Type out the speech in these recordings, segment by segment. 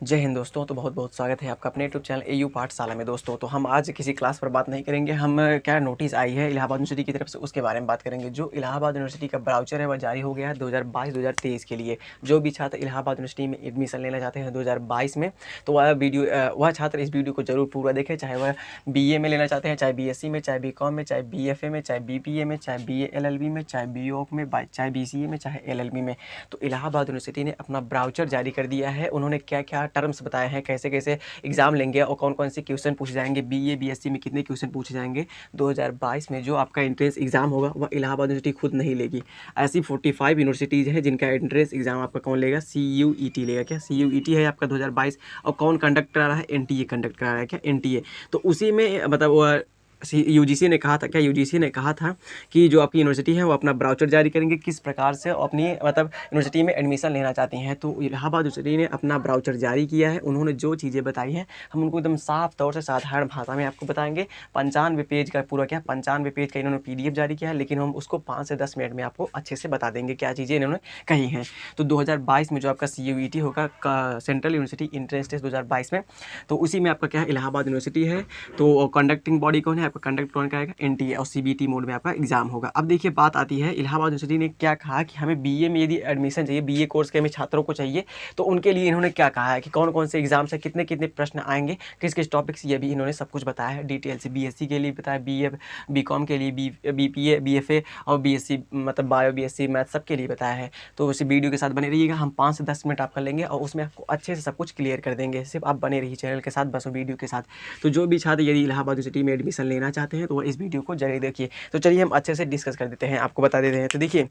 जय हिंद दोस्तों। तो बहुत बहुत स्वागत है आपका अपने यूट्यूब चैनल एयू पाठशाला में। दोस्तों तो हम आज किसी क्लास पर बात नहीं करेंगे, हम क्या नोटिस आई है इलाहाबाद यूनिवर्सिटी की तरफ से उसके बारे में बात करेंगे। जो इलाहाबाद यूनिवर्सिटी का ब्राउचर है वह जारी हो गया है 2022-2023 के लिए। जो भी छात्र इलाहाबाद यूनिवर्सिटी में एडमिशन लेना चाहते हैं 2022 में, तो वह छात्र इस वीडियो को जरूर पूरा देखें। चाहे वह BA में लेना चाहते हैं, चाहे BSc में, चाहे BCom में, चाहे BFA में, चाहे BPA में, चाहे BA LLB में, चाहे BOC में, चाहे BCA में, चाहे LLB में। तो इलाहाबाद यूनिवर्सिटी ने अपना ब्राउचर जारी कर दिया है। उन्होंने क्या क्या टर्म्स बताए हैं, कैसे कैसे एग्जाम लेंगे और कौन कौन से क्वेश्चन पूछे जाएंगे, BA BSc में कितने क्वेश्चन पूछे जाएंगे 2022 में। जो आपका एंट्रेंस एग्जाम होगा वह इलाहाबाद यूनिवर्सिटी खुद नहीं लेगी। ऐसी 45 यूनिवर्सिटीज़ है जिनका एंट्रेंस एग्जाम आपका कौन लेगा, CUET लेगा। क्या CUET है आपका 2022। और कौन कंडक्ट करा रहा है, NTA कंडक्ट करा रहा है। क्या NTA। तो उसी में मतलब UGC ने कहा था, क्या UGC ने कहा था कि जो आपकी यूनिवर्सिटी है वो अपना ब्राउचर जारी करेंगे किस प्रकार से अपनी मतलब यूनिवर्सिटी में एडमिशन लेना चाहती हैं। तो इलाहाबाद यूनिवर्सिटी ने अपना ब्राउचर जारी किया है। उन्होंने जो चीज़ें बताई हैं हम उनको एकदम साफ तौर से साधारण भाषा में आपको बताएंगे। 95 पेज का पूरा 95 पेज का इन्होंने PDF जारी किया है, लेकिन हम उसको 5 से 10 मिनट में आपको अच्छे से बता देंगे क्या चीज़ें इन्होंने कही हैं। तो 2022 में जो आपका CUET होगा, सेंट्रल यूनिवर्सिटी एंट्रेंस टेस्ट 2022 में, तो उसी में आपका क्या है, इलाहाबाद यूनिवर्सिटी है। तो कंडक्टिंग बॉडी कौन है आपका, कंडक्ट कौन करेगा, NTA। और CBT मोड में आपका एग्जाम होगा। अब देखिए बात आती है, इलाहाबाद यूनिवर्सिटी ने क्या कहा कि हमें BA में यदि एडमिशन चाहिए, BA कोर्स के हमें छात्रों को चाहिए, तो उनके लिए इन्होंने क्या कहा है कि कौन कौन से एग्जाम से कितने कितने प्रश्न आएंगे, किस किस टॉपिक से, ये भी इन्होंने सब कुछ बताया है डिटेल से। BSc के लिए बताया, BA BCom के लिए, BPA BFA और BSc मतलब बायो BSc मैथ सब के लिए बताया है। तो उसी वीडियो के साथ बने रहिएगा। हम 5 से 10 मिनट आपका लेंगे और उसमें आपको अच्छे से सब कुछ क्लियर कर देंगे। सिर्फ आप बने रहिए चैनल के साथ, बस वीडियो के साथ। तो जो भी छात्र यदि इलाहाबाद यूनिवर्सिटी में एडमिशन लेना चाहते हैं तो वो इस वीडियो को जरूर देखिए। तो चलिए हम अच्छे से डिस्कस कर देते हैं, आपको बता देते हैं। तो देखिए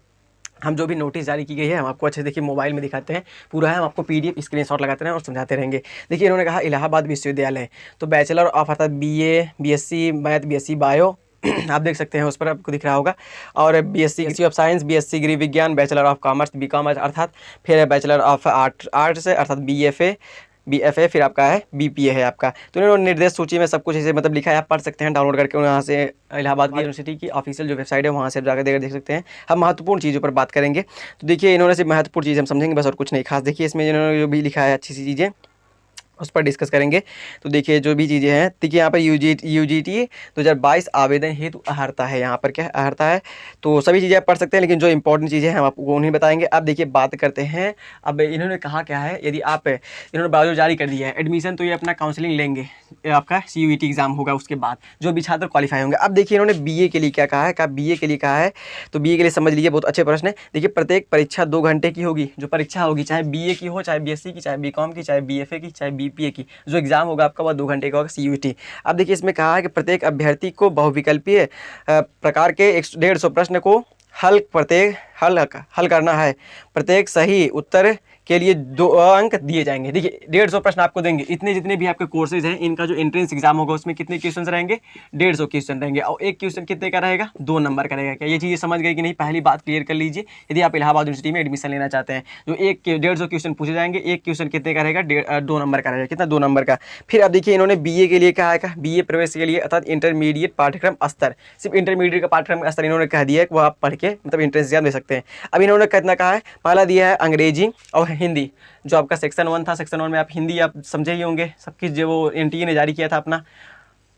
हम जो भी नोटिस जारी की गई है हम आपको अच्छे से देखिए मोबाइल में दिखाते हैं पूरा है, हम आपको PDF स्क्रीनशॉट लगाते हैं और समझाते रहेंगे। देखिए इन्होंने कहा इलाहाबाद विश्वविद्यालय, तो बैचलर ऑफ अर्थात BA BSc math, BSc bio आप देख सकते हैं उस पर आपको दिख रहा होगा। और BSc ऑफ साइंस, BSc गृह विज्ञान, बैचलर ऑफ कॉमर्स BCom अर्थात, फिर बैचलर ऑफ आर्ट्स अर्थात BFA, फिर आपका है BPA है आपका। तो इन्होंने निर्देश सूची में सब कुछ ऐसे मतलब लिखा है, आप पढ़ सकते हैं डाउनलोड करके वहाँ से। इलाहाबाद यूनिवर्सिटी की ऑफिशियल जो वेबसाइट है वहाँ से जाकर देख सकते हैं। हम महत्वपूर्ण चीज़ों पर बात करेंगे। तो देखिए इन्होंने सिर्फ महत्वपूर्ण चीज़ हम समझेंगे बस, और कुछ नहीं खास। देखिए इसमें इन्होंने जो भी लिखा है अच्छी सी चीज़ें उस पर डिस्कस करेंगे। तो देखिए जो भी चीज़ें हैं, देखिए यहाँ पर UGT 2022 आवेदन हेतु अहर्ता है, यहाँ पर क्या है, अहर्ता है। तो सभी चीज़ें आप पढ़ सकते हैं, लेकिन जो इंपॉर्टेंट चीज़ें हैं हम आपको उन्हें बताएंगे। अब देखिए बात करते हैं, अब इन्होंने कहा क्या है, यदि आप इन्होंने ब्राउचर जारी कर दिया है एडमिशन, तो ये अपना काउंसलिंग लेंगे, आपका CUET एग्जाम होगा उसके बाद जो भी छात्र क्वालिफाई होंगे। अब देखिए इन्होंने BA के लिए क्या कहा है, BA के लिए कहा है, तो BA के लिए समझ लीजिए बहुत अच्छे प्रश्न है। देखिए प्रत्येक परीक्षा 2 घंटे की होगी। जो परीक्षा होगी चाहे BA की हो, चाहे BSc की, चाहे BCom की, चाहे BFA की, चाहे BPA की, जो एग्जाम होगा आपका वह 2 घंटे का होगा CUET। अब देखिए इसमें कहा है कि प्रत्येक अभ्यर्थी को बहुविकल्पीय प्रकार के 150 प्रश्न को हल करना है। प्रत्येक सही उत्तर के लिए 2 अंक दिए जाएंगे। देखिए 150 प्रश्न आपको देंगे। इतने जितने भी आपके कोर्सेज हैं इनका जो एंट्रेंस एग्जाम होगा उसमें कितने क्वेश्चन रहेंगे, 150 क्वेश्चन रहेंगे। और एक क्वेश्चन कितने का रहेगा, 2 नंबर का रहेगा। क्या ये चीज़ें समझ गए कि नहीं, पहली बात क्लियर कर लीजिए। यदि आप इलाहाबाद यूनिवर्सिटी में एडमिशन लेना चाहते हैं जो 150 क्वेश्चन पूछे जाएंगे, एक क्वेश्चन कितने का रहेगा, 2 नंबर का रहेगा। कितना, 2 नंबर का। फिर अब देखिए इन्होंने BA के लिए कहा है, BA प्रवेश के लिए अर्थात इंटरमीडिएट पाठ्यक्रम स्तर, सिर्फ इंटरमीडिएट का पाठ्यक्रम स्तर इन्होंने कह दिया है कि वो आप पढ़ के मतलब एंट्रेंस एग्जाम दे सकते हैं। अब इन्होंने कितना कहा है, पहला दिया है अंग्रेजी और हिंदी। जो आपका सेक्शन 1 था, सेक्शन 1 में आप हिंदी आप समझे ही होंगे, सबकी जो वो NTA ने जारी किया था अपना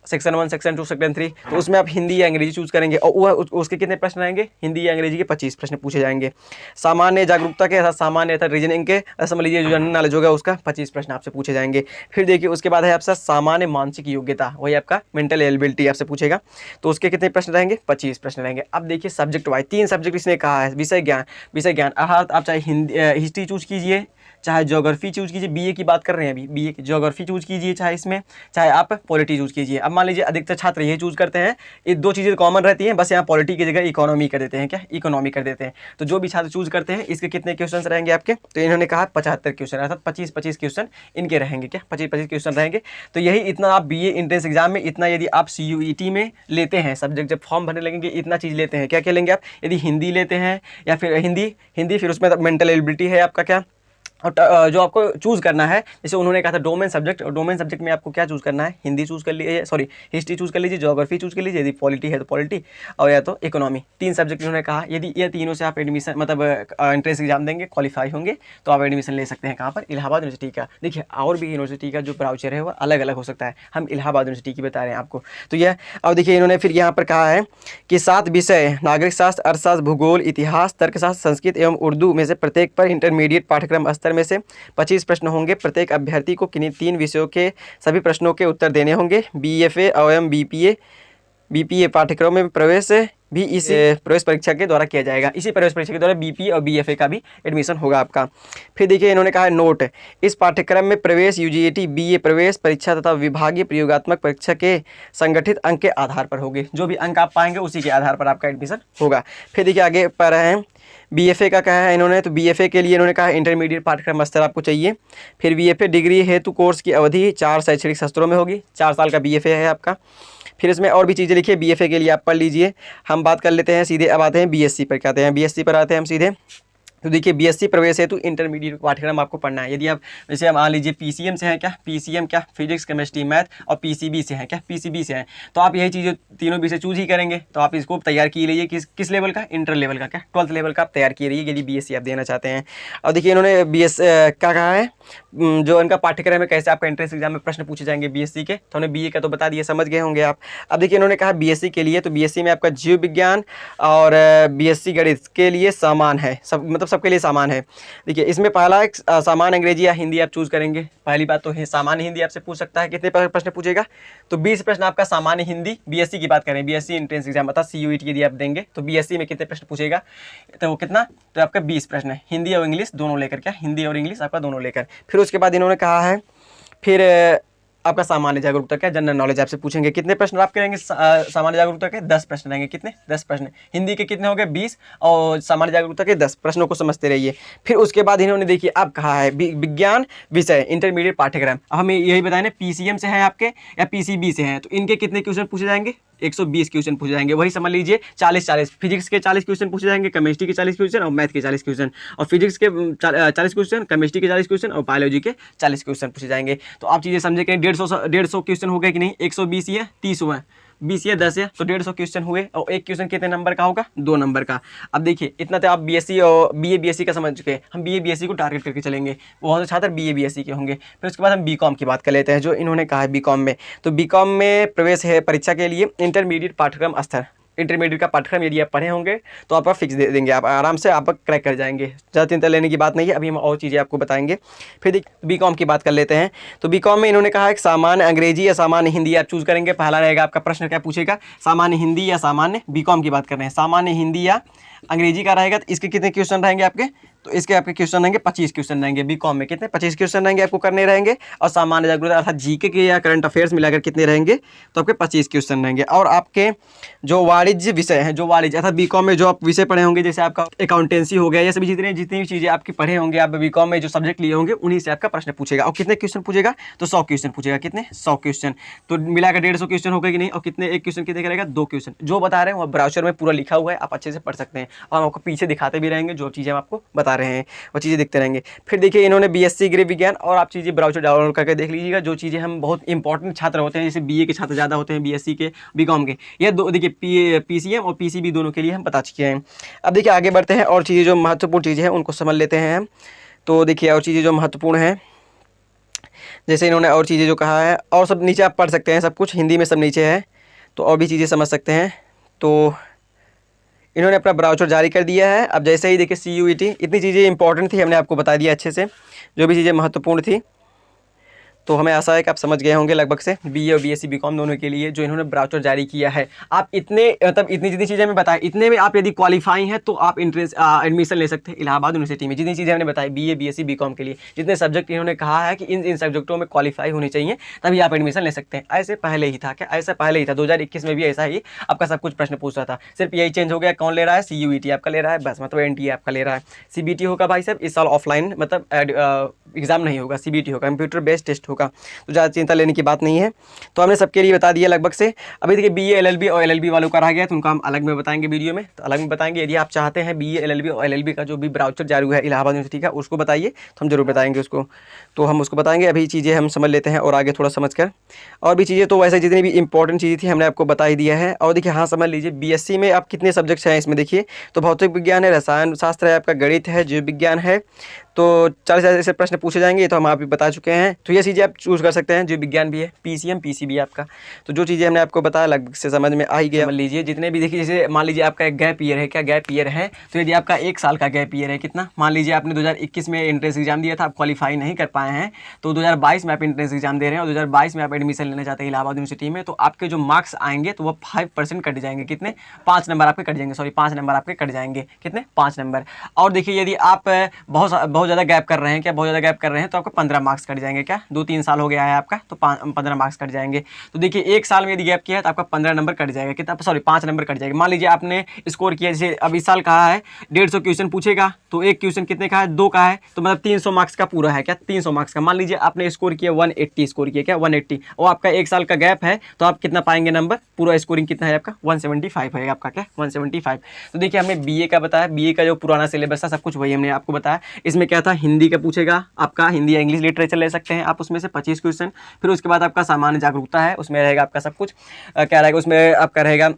सेक्शन 1, सेक्शन 2, सेक्शन 3, तो उसमें आप हिंदी या अंग्रेजी चूज करेंगे। और वह उसके कितने प्रश्न रहेंगे, हिंदी या अंग्रेजी के 25 प्रश्न पूछे जाएंगे। सामान्य जागरूकता के अर्थात सामान्य अर्थात रीजनिंग के समझ लीजिए जो जनरल नॉलेज होगा उसका 25 प्रश्न आपसे पूछे जाएंगे। फिर देखिए उसके बाद है आपका सामान्य मानसिक योग्यता, वही आपका मेंटल एबिलिटी आपसे पूछेगा, तो उसके कितने प्रश्न रहेंगे, 25 प्रश्न रहेंगे। अब देखिए सब्जेक्ट वाइज 3 सब्जेक्ट इसने कहा है, विषय ज्ञान अर्थात आप चाहे हिस्ट्री चूज कीजिए, चाहे ज्योग्राफी चूज कीजिए, BA की बात कर रहे हैं अभी, BA की ज्योग्राफी चूज कीजिए चाहे इसमें, चाहे आप पॉलिटी चूज कीजिए। अब मान लीजिए अधिकतर छात्र ये चूज करते हैं, ये 2 चीज़ें कॉमन रहती हैं, बस यहाँ पॉलिटी की जगह इकोनॉमी कर देते हैं। क्या, इकोनॉमी कर देते हैं। तो जो भी छात्र चूज करते हैं इसके कितने क्वेश्चन रहेंगे आपके, तो इन्होंने कहा 75 क्वेश्चन अर्थात 25-25 क्वेश्चन इनके रहेंगे। क्या, 25-25 क्वेश्चन रहेंगे। तो यही इतना आप BA एंट्रेंस एग्जाम में इतना यदि आप CUET में लेते हैं सब्जेक्ट, जब फॉर्म भरने लगेंगे इतना चीज़ लेते हैं। क्या क्या लेंगे आप, यदि हिंदी लेते हैं या फिर हिंदी फिर उसमें मेंटल एबिलिटी है आपका, क्या और जो आपको चूज़ करना है, जैसे उन्होंने कहा था डोमेन सब्जेक्ट, और डोमेन सब्जेक्ट में आपको क्या चूज़ करना है, हिंदी चूज़ कर लीजिए, सॉरी हिस्ट्री चूज़ कर लीजिए, ज्योग्राफी चूज़ कर लीजिए, यदि पॉलिटी है तो पॉलिटी, और या तो इकोनॉमी। 3 सब्जेक्ट इन्होंने कहा, यदि ये तीनों से आप एडमिशन मतलब एंट्रेंस एग्जाम देंगे, क्वालिफाई होंगे, तो आप एडमिशन ले सकते हैं कहाँ पर, इलाहाबाद यूनिवर्सिटी का। देखिए और भी यूनिवर्सिटी का जो ब्राउचर है वो अलग अलग हो सकता है, हम इलाहाबाद यूनिवर्सिटी की बता रहे हैं आपको। तो यह और देखिए इन्होंने फिर यहाँ पर कहा है कि 7 विषय नागरिक शास्त्र, अर्थशास्त्र, भूगोल, इतिहास, तर्कशास्त्र, संस्कृत एवं उर्दू में से प्रत्येक पर इंटरमीडिएट पाठ्यक्रम स्तर में से 25 प्रश्न होंगे। प्रत्येक अभ्यर्थी को किन्हीं 3 विषयों के सभी प्रश्नों के उत्तर देने होंगे। बीएफए एवं बीपीए पाठ्यक्रम में प्रवेश भी इसी प्रवेश परीक्षा के द्वारा किया जाएगा। इसी प्रवेश परीक्षा के द्वारा बीपीए और बीएफए का भी एडमिशन होगा आपका। फिर देखिए इन्होंने कहा है नोट, इस पाठ्यक्रम में प्रवेश यूजीटी बीए प्रवेश परीक्षा तथा विभागीय प्रयोगात्मक परीक्षा के संगठित अंक के आधार पर होंगे। जो भी अंक आप पाएंगे उसी के आधार पर आपका एडमिशन होगा। फिर देखिए आगे पढ़ रहे हैं बीएफए का कहा है इन्होंने, तो बीएफए के लिए इन्होंने कहा इंटरमीडिएट पाठ्यक्रम स्तर आपको चाहिए। फिर बीएफए डिग्री हेतु कोर्स की अवधि 4 शैक्षणिक सत्रों में होगी, 4 साल का बीएफए है आपका। फिर इसमें और भी चीज़ें लिखिए बीएफए के लिए आप पढ़ लीजिए। हम बात कर लेते हैं सीधे, अब आते हैं बीएससी पर, कहते हैं बीएससी पर आते हैं हम सीधे। तो देखिए बीएससी प्रवेश हेतु इंटरमीडिएट पाठ्यक्रम आपको पढ़ना है। यदि आप जैसे आप मान लीजिए पीसीएम से हैं क्या, पीसीएम क्या फिजिक्स केमिस्ट्री मैथ, और पीसीबी से हैं क्या, पीसीबी से हैं, तो आप यही चीज़ें तीनों विषय चूज ही करेंगे। तो आप इसको तैयार किए लीजिए किस लेवल का, इंटर लेवल का, क्या 12th लेवल का आप तैयार किए रहिए यदि बीएससी आप देना चाहते हैं। और देखिए इन्होंने बीएस क्या कहा है, जो इनका पाठ्यक्रम है कैसे आपका एंट्रेंस एग्जाम में प्रश्न पूछे जाएंगे बीएससी के, तो उन्हें बीए का तो बता दिए, समझ गए होंगे आप। अब देखिए इन्होंने कहा बीएससी के लिए, तो बीएससी में आपका जीव विज्ञान और बीएससी गणित के लिए समान है, सब मतलब सबके लिए समान है। देखिए इसमें पहला एक सामान्य अंग्रेजी या हिंदी आप चूज करेंगे। पहली बात तो है सामान्य हिंदी आपसे पूछ सकता है, कितने प्रश्न पूछेगा, तो 20 प्रश्न आपका सामान्य हिंदी, बीएससी की बात करें, बीएससी एंट्रेंस एग्जाम मतलब सीयूईटी यदि आप देंगे तो बीएससी में कितने प्रश्न पूछेगा, तो वो कितना, तो आपका 20 प्रश्न है, हिंदी और इंग्लिश दोनों लेकर, क्या हिंदी और इंग्लिश आपका दोनों लेकर। फिर उसके बाद इन्होंने कहा है फिर आपका सामान्य जागरूकता क्या, जनरल नॉलेज आपसे पूछेंगे। कितने प्रश्न आप करेंगे सामान्य जागरूकता के, 10 प्रश्न रहेंगे। कितने, 10 प्रश्न। हिंदी के कितने हो गए, 20, और सामान्य जागरूकता के 10 प्रश्नों को समझते रहिए। फिर उसके बाद इन्होंने देखिए अब कहा है विज्ञान विषय इंटरमीडिएट पाठ्यक्रम। अब हमें यही बताया ना पीसीएम से हैं आपके या पीसीबी से हैं, तो इनके कितने क्वेश्चन पूछे जाएंगे, 120 क्वेश्चन पूछे जाएंगे। वही समझ लीजिए 40 फिजिक्स के 40 क्वेश्चन पूछे जाएंगे, केमिस्ट्री के 40 क्वेश्चन और मैथ के 40 क्वेश्चन, और फिजिक्स के 40 क्वेश्चन, केमिस्ट्री के 40 क्वेश्चन और बायोलॉजी के 40 क्वेश्चन पूछे जाएंगे। तो आप चीज़ें समझे कि 150 क्वेश्चन हो गए कि नहीं, 120 या 30 हुआ, 20 या 10 है तो 150 क्वेश्चन हुए, और एक क्वेश्चन कितने नंबर का होगा, 2 नंबर का। अब देखिए इतना तो आप बीएससी और बीए बीएससी का समझ चुके हैं, हम बीए बीएससी को टारगेट करके चलेंगे, बहुत से छात्र बीए बीएससी के होंगे। फिर उसके बाद हम बीकॉम की बात कर लेते हैं, जो इन्होंने कहा है बीकॉम में, तो बीकॉम में प्रवेश है परीक्षा के लिए इंटरमीडिएट पाठ्यक्रम स्तर, इंटरमीडिएट का पाठ्यक्रम यदि आप पढ़े होंगे तो आप फिक्स दे देंगे, आप आराम से आप क्रैक कर जाएंगे, ज़्यादा चिंता लेने की बात नहीं है। अभी हम और चीज़ें आपको बताएंगे। फिर बीकॉम की बात कर लेते हैं, तो बीकॉम में इन्होंने कहा है कि सामान्य अंग्रेजी या सामान्य हिंदी आप चूज़ करेंगे। पहला रहेगा आपका प्रश्न क्या पूछेगा, सामान्य हिंदी या सामान्य, बीकॉम की बात कर रहे हैं, सामान्य हिंदी या अंग्रेजी का रहेगा। तो इसके कितने क्वेश्चन रहेंगे आपके, तो इसके आपके क्वेश्चन रहेंगे 25 क्वेश्चन रहेंगे। बीकॉम में कितने, 25 क्वेश्चन रहेंगे आपको करने रहेंगे, और सामान्य जागरूकता अर्थात जीके के या करंट अफेयर्स मिलाकर कितने रहेंगे, तो आपके 25 क्वेश्चन रहेंगे। और आपके जो वाणिज्य विषय हैं, जो वाणिज्य अर्थात बीकॉम में जो आप विषय पढ़े होंगे, जैसे आपका अकाउंटेंसी हो गया, ये सभी जितनी भी चीज़ें आपकी पढ़े होंगे, आप बीकॉम में जो सब्जेक्ट लिए होंगे उन्हीं से आपका प्रश्न पूछेगा। और कितने क्वेश्चन पूछेगा, तो 100 क्वेश्चन पूछेगा। कितने, 100 क्वेश्चन, तो मिलाकर 150 क्वेश्चन होगा कि नहीं, और कितने, एक क्वेश्चन कितने करेगा, 2 क्वेश्चन। जो बता रहे हैं वो ब्राउचर में पूरा लिखा हुआ है, आप अच्छे से पढ़ सकते हैं, और हम आपको पीछे दिखाते भी रहेंगे, जो चीज़ें हम आपको बता रहे हैं वो चीज़ें दिखते रहेंगे। फिर देखिए इन्होंने बीएससी गृह विज्ञान, और आप चीज़ें ब्राउचर डाउनलोड करके देख लीजिएगा, जो चीज़ें हम बहुत इंपॉर्टेंट छात्र होते हैं, जैसे बीए के छात्र ज़्यादा होते हैं, बीएससी के, बीकॉम के, ये दो देखिए पीसीएम और पीसीबी दोनों के लिए हम बता चुके हैं। अब देखिए आगे बढ़ते हैं, और चीज़ें जो महत्वपूर्ण चीज़ें हैं उनको समझ लेते हैं हम। तो देखिए और चीज़ें जो महत्वपूर्ण हैं, जैसे इन्होंने और चीज़ें जो कहा है, और सब नीचे आप पढ़ सकते हैं, सब कुछ हिंदी में सब नीचे है, तो और भी चीज़ें समझ सकते हैं। तो इन्होंने अपना ब्राउचर जारी कर दिया है। अब जैसे ही देखिए सीयूईटी, इतनी चीज़ें इंपॉर्टेंट थी, हमने आपको बता दिया अच्छे से, जो भी चीज़ें महत्वपूर्ण थी। तो हमें आशा है कि आप समझ गए होंगे लगभग से, बीए और बीएससी बीकॉम दोनों के लिए जो इन्होंने ब्राउचर जारी किया है। आप इतने मतलब इतनी जितनी चीज़ें हमें बताई, इतने में आप यदि क्वालिफाई हैं तो आप एंट्रेंस एडमिशन ले सकते हैं इलाहाबाद यूनिवर्सिटी में। जितनी चीज़ें हमने बताई बीए बीएससी बीकॉम के लिए, जितने सब्जेक्ट इन्होंने कहा है कि इन सब्जेक्टों में क्वालिफाई होने चाहिए, तभी आप एडमिशन ले सकते हैं। ऐसे पहले ही था क्या, ऐसा पहले ही था, 2021 में भी ऐसा ही आपका सब कुछ प्रश्न पूछ रहा था, सिर्फ यही चेंज हो गया, कौन ले रहा है, सीयूईटी आपका ले रहा है बस, मतलब एनटीए आपका ले रहा है। सीबीटी होगा भाई साहब इस साल ऑफलाइन, मतलब एग्जाम नहीं होगा, सीबीटी होगा, कंप्यूटर बेस्ड टेस्ट होगा, तो ज़्यादा चिंता लेने की बात नहीं है। तो हमने सबके लिए बता दिया लगभग से। अभी देखिए BA LLB और LLB वालों का रह गया, तो उनका हम अलग में बताएंगे वीडियो में, तो अलग में बताएंगे। यदि आप चाहते हैं BA LLB और LLB का जो भी ब्राउचर जारी हुआ है इलाहाबाद यूनिवर्सिटी का, उसको बताइए, तो हम जरूर बताएंगे उसको, तो हम उसको बताएंगे। अभी चीज़ें हम समझ लेते हैं और आगे थोड़ा समझ कर, और भी चीज़ें तो वैसे जितनी भी इंपॉर्टेंट चीज़ें थी हमने आपको बता ही दिया है। और देखिए हाँ समझ लीजिए, BSc में आप कितने सब्जेक्ट्स हैं इसमें देखिए, तो भौतिक विज्ञान है, रसायन शास्त्र है, आपका गणित है, जीव विज्ञान है, तो 40 ऐसे प्रश्न पूछे जाएंगे, तो हम आप भी बता चुके हैं। तो ये चीज़ें आप चूज़ कर सकते हैं। जीव विज्ञान भी है, PCM PCB आपका, तो जो चीज़ें हमने आपको बताया लगभग से समझ में आ ही गया। मान लीजिए जितने भी देखिए, जैसे मान लीजिए आपका एक गैप ईयर है, क्या गैप ईयर है, तो यदि आपका 1 साल का गैप ईयर है, कितना, मान लीजिए आपने 2021 में एंट्रेंस एग्जाम दिया था, आप क्वालिफाई नहीं कर पाए हैं, तो 2022 में आप एंट्रेंस एग्जाम दे रहे हैं और 2022 में आप एडमिशन लेना चाहते हैं इलाहाबाद यूनिवर्सिटी में, तो आपके जो मार्क्स आएंगे तो वो 5% कट जाएंगे। कितने, 5 नंबर आपके कट जाएंगे, सॉरी 5 नंबर आपके कट जाएंगे। कितने, 5 नंबर। और देखिए यदि आप बहुत ज़्यादा गैप कर रहे हैं, क्या बहुत ज़्यादा गैप कर रहे हैं, तो आपका 15 मार्क्स कट जाएंगे। क्या 2-3 साल हो गया है आपका, तो 15 मार्क्स कट जाएंगे। तो देखिए 1 साल में यदि गैप किया है तो आपका 15 नंबर कट जाएगा। कितना, सॉरी 5 नंबर कट जाएगा। मान लीजिए आपने स्कोर किया, जैसे अब इस साल कहा है 150 क्वेश्चन पूछेगा, तो एक क्वेश्चन कितने का है, 2 का है, तो मतलब 300 मार्क्स का पूरा है। क्या 300 मार्क्स का, मान लीजिए आपने स्कोर किया 180 स्कोर किया, क्या 180, और आपका 1 साल का गैप है, तो आप कितना पाएंगे नंबर, पूरा स्कोरिंग कितना है आपका 175 है आपका। क्या 175। तो देखिए हमने BA का बताया, BA का जो पुराना सिलेबस था सब कुछ वही हमने आपको बताया। इसमें क्या था, हिंदी का पूछेगा आपका, हिंदी या इंग्लिश लिटरेचर ले सकते हैं आप, उसमें से 25 क्वेश्चन। फिर उसके बाद आपका सामान्य जागरूकता है, उसमें रहेगा आपका सब कुछ क्या रहेगा, उसमें आपका रहेगा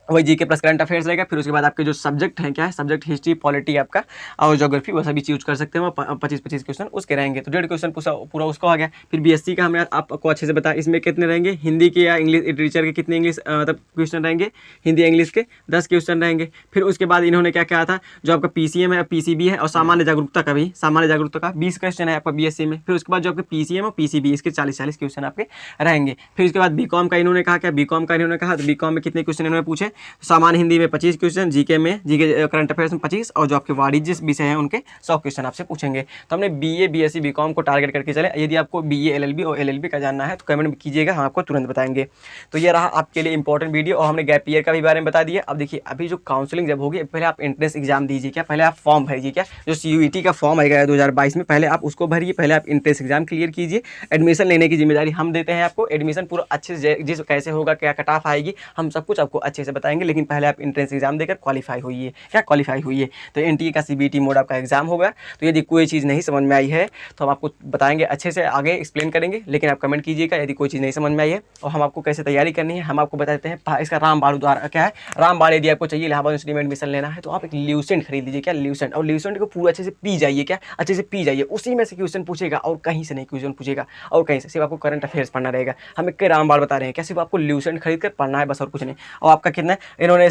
वही GK प्लस करंट अफेयर्स रहेगा। फिर उसके बाद आपके जो सब्जेक्ट हैं, क्या है सब्जेक्ट, हिस्ट्री, पॉलिटी आपका और ज्योग्राफी, वो सभी चूज कर सकते हैं। 25-25 क्वेश्चन उसके रहेंगे, तो 1.5 क्वेश्चन पूरा उसका हो गया। फिर BSc का हमने आपको अच्छे से बताया, इसमें कितने रहेंगे, हिंदी के या इंग्लिश लिटरेचर के कितने इंग्लिश मतलब क्वेश्चन रहेंगे, हिंदी इंग्लिश के 10 क्वेश्चन रहेंगे। फिर उसके बाद इन्होंने क्या कहा था, जो आपका PCM है, PCB है, और सामान्य जागरूकता का भी, सामान्य जागरूकता का 20 क्वेश्चन है आपका BSc में। फिर उसके बाद जो आपके PCM और PCB, इसके 40-40 क्वेश्चन आपके रहेंगे। फिर उसके बाद BCom का इन्होंने कहा, क्या BCom का इन्होंने कहा, तो BCom में कितने क्वेश्चन इन्होंने पूछे, सामान्य हिंदी में 25 क्वेश्चन, GK करंट अफेयर्स में 25, और जो आपके वाणिज्य विषय हैं उनके 100 क्वेश्चन आपसे पूछेंगे। तो हमने BA BSc BCom को टारगेट करके चले। यदि आपको BA LLB और LLB का जानना है तो कमेंट कीजिएगा, हम आपको तुरंत बताएंगे। तो ये रहा आपके लिए इंपॉर्टेंट वीडियो, और हमने गैप ईयर का भी बारे में बता दिया। अब देखिए अभी जो काउंसलिंग जब होगी, पहले आप एंट्रेंस एग्जाम दीजिए, क्या पहले आप फॉर्म भरिए, क्या जो CUET का फॉर्म आएगा 2022 में, पहले आप उसको भरिए, पहले आप एंट्रेंस एग्जाम क्लियर कीजिए। एडमिशन लेने की जिम्मेदारी हम देते हैं आपको, एडमिशन पूरा अच्छे से जिस कैसे होगा, क्या कट ऑफ आएगी, हम सब कुछ आपको अच्छे से बताएंगे। लेकिन पहले आप एंट्रेंस एग्जाम देकर क्वालिफाई हुई है, क्या क्वालिफाई हुई है। तो NTA का CBT मोड आपका एग्जाम होगा। तो यदि कोई चीज़ नहीं समझ में आई है तो हम आपको बताएंगे, अच्छे से आगे एक्सप्लेन करेंगे। लेकिन आप कमेंट कीजिएगा यदि कोई चीज़ नहीं समझ में आई है, और हम आपको कैसे तैयारी करनी है हम आपको बताते हैं। इसका रामबाण द्वारा क्या है, रामबाण यदि आपको चाहिए इलाहाबाद यूनिवर्सिटी में एडमिशन लेना है, तो आप एक ल्यूसेंट खरीद लीजिए, क्या ल्यूसेंट, और ल्यूसेंट को पूरा अच्छे से पी जाइए, क्या अच्छे से पी जाइए, उसी में से क्वेश्चन पूछेगा और कहीं से नहीं क्वेश्चन पूछेगा, और कहीं से सिर्फ आपको करंट अफेयर्स पढ़ना रहेगा। हम एक रामबाण बता रहे हैं, क्या सिर्फ आपको ल्यूसेंट खरीद कर पढ़ना है बस, और कुछ नहीं। और आपका कितना, इन्होंने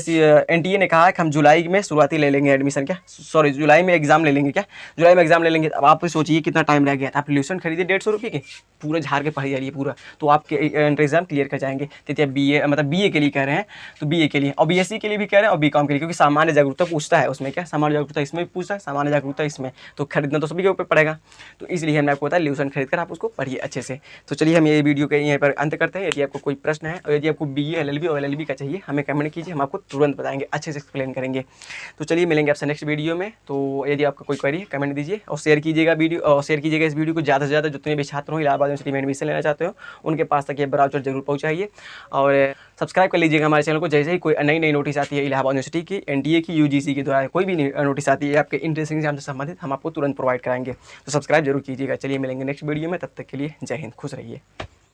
NTA ने कहा है कि हम जुलाई में शुरुआती ले लेंगे एडमिशन, क्या सॉरी जुलाई में एग्जाम ले लेंगे, क्या जुलाई में एग्जाम ले लेंगे। अब आप सोचिए कितना टाइम रह गया। आप ल्यूसेंट खरीदिए 150 रुपये के, पूरा झाड़ के पढ़ जाइए पूरा, तो आपके एंट्रेंस एग्जाम क्लियर कर जाएंगे। तो BA मतलब BA के लिए कह रहे हैं, तो BA के लिए, और BSc के लिए भी कह रहे हैं, और BCom के लिए, क्योंकि सामान्य जागरूकता पूछता है उसमें, क्या सामान्य जागरूकता इसमें भी पूछता है, सामान्य जागरूकता इसमें, तो खरीदना तो सभी के ऊपर पड़ेगा। तो इसलिए हमने आपको बताया ल्यूसेंट खरीद कर आप उसको पढ़िए अच्छे से। तो चलिए हम ये वीडियो के यहीं पर अंत करते हैं। यदि आपको कोई प्रश्न है, और यदि आपको BA LLB और LLB का चाहिए, हमें कमेंट कीजिए, हम आपको तुरंत बताएंगे, अच्छे से एक्सप्लेन करेंगे। तो चलिए मिलेंगे आपसे नेक्स्ट वीडियो में। तो यदि आपका कोई क्वेरी है कमेंट दीजिए, और शेयर कीजिएगा वीडियो, और शेयर कीजिएगा इस वीडियो को ज़्यादा से ज़्यादा। जितने भी छात्र हो इलाहाबाद यूनिवर्सिटी में एडमिशन लेना चाहते हो उनके पास तक ये ब्राउचर जरूर पहुँचाइए, और सब्सक्राइब कर लीजिएगा हमारे चैनल को। जैसे ही कोई नई नोटिस आती है इलाहाबाद यूनिवर्सिटी की, NTA की, UGC के द्वारा कोई भी नोटिस आती है आपके इंट्रेंस एग्जाम से संबंधित, हम आपको तुरंत प्रोवाइड कराएंगे। तो सब्सक्राइब जरूर कीजिएगा। चलिए मिलेंगे नेक्स्ट वीडियो में, तब तक के लिए जय हिंद, खुश रहिए।